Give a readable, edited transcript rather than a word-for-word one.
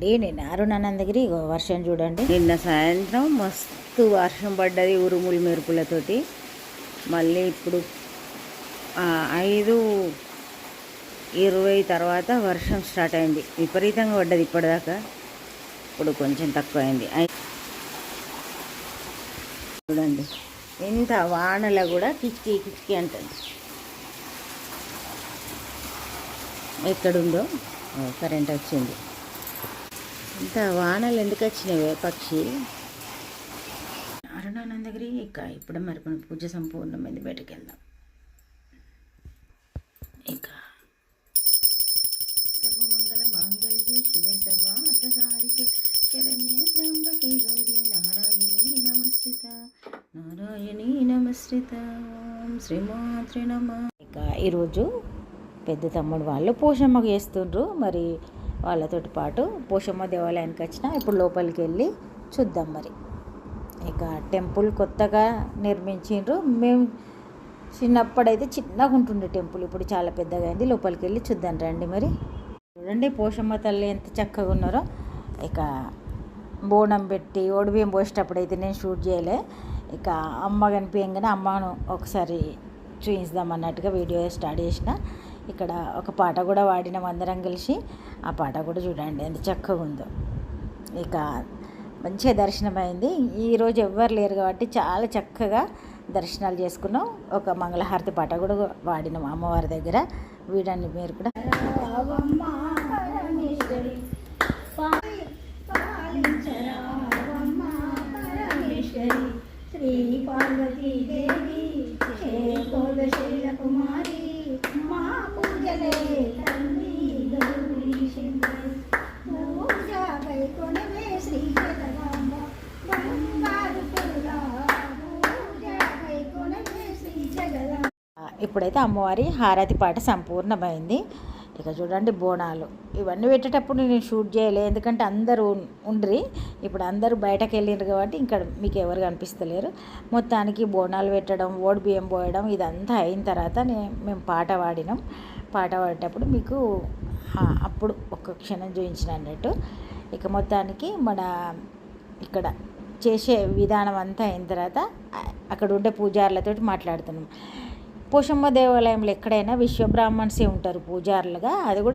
నేను అరుణానందగిరి వర్షం చూడండి. నిన్న సాయంత్రం మస్తు వర్షం పడ్డది ఉరుములు మెరుపులతోటి. మళ్ళీ ఇప్పుడు 5:20 తర్వాత వర్షం స్టార్ట్ అయింది. విపరీతంగా పడ్డది ఇప్పటిదాకా. ఇప్పుడు కొంచెం తక్కువైంది. చూడండి ఇంత వానలో కూడా కిచ్కి కిచ్కి అంటుంది. ఎక్కడుందో కరెంట్ వచ్చింది. ఇంత వానలు ఎందుకు వచ్చినావే పక్షి. అరుణానందగిరి ఇప్పుడు మరి మన పూజ సంపూర్ణమైంది. బయటకు వెళ్దాం. ఇక సర్వమంగళ మాంగళ్యే శివే సర్వార్థసాధికే శరణ్యే త్ర్యంబకే గౌరీ నారాయణీ నమస్కృత ఓం శ్రీమాత్రే నమః. ఇక ఈరోజు పెద్ద తమ్ముడు వాళ్ళు పోషమ్మకు చేస్తుండ్రు. మరి వాళ్ళతోటి పాటు పోషమ్మ దేవాలయానికి వచ్చిన ఇప్పుడు లోపలికి వెళ్ళి చూద్దాం. మరి ఇక టెంపుల్ కొత్తగా నిర్మించిండ్రు. మేము చిన్నప్పుడైతే చిన్నగా ఉంటుండే టెంపుల్, ఇప్పుడు చాలా పెద్దగా అయింది. లోపలికి వెళ్ళి చూద్దాం రండి. మరి చూడండి పోషమ్మ తల్లి ఎంత చక్కగా ఉన్నారో. ఇక బోనం పెట్టి ఒడిబియ్యం పోసేటప్పుడు అయితే నేను షూట్ చేయలే. ఇక అమ్మ కనిపించగానే అమ్మను ఒకసారి చూపిద్దాం అన్నట్టుగా వీడియో స్టార్ట్ చేసిన. ఇక్కడ ఒక పాట కూడా వాడినాం అందరం కలిసి. ఆ పాట కూడా చూడండి ఎంత చక్కగా ఉందో. ఇక మంచిగా దర్శనం అయింది. ఈరోజు ఎవ్వరు లేరు కాబట్టి చాలా చక్కగా దర్శనాలు చేసుకున్నాం. ఒక మంగళహారతి పాట కూడా వాడినాం అమ్మవారి దగ్గర. వీడండి మీరు కూడా. శ్రీ పార్వతీ దేవి కుమారి మా పూజలే తల్లి గౌరీ శంకరి పూజ వైకొనవే శ్రీ జగదాంబ బంగారు పూల పూజ వైకొనవే శ్రీ జగదాంబ. ఇప్పుడైతే అమ్మవారి హారతి పాట సంపూర్ణమైంది. ఇక చూడండి బోనాలు ఇవన్నీ పెట్టేటప్పుడు నేను షూట్ చేయలే, ఎందుకంటే అందరూ ఉండ్రి. ఇప్పుడు అందరూ బయటకు వెళ్ళిండ్రు కాబట్టి ఇంకా మీకు ఎవరు కనిపిస్తలేరు. మొత్తానికి బోనాలు పెట్టడం, ఓడి బియ్యం పోయడం ఇదంతా అయిన తర్వాత మేము పాట పాడినాం. పాట పాడేటప్పుడు మీకు అప్పుడు ఒక్క క్షణం చూపించిన అన్నట్టు. ఇక మొత్తానికి మన ఇక్కడ చేసే విధానం అంతా అయిన తర్వాత అక్కడ ఉండే పూజారులతో మాట్లాడుతున్నాం. పోషమ్మ దేవాలయంలో ఎక్కడైనా విశ్వబ్రాహ్మణ్సే ఉంటారు పూజారులుగా. అది కూడా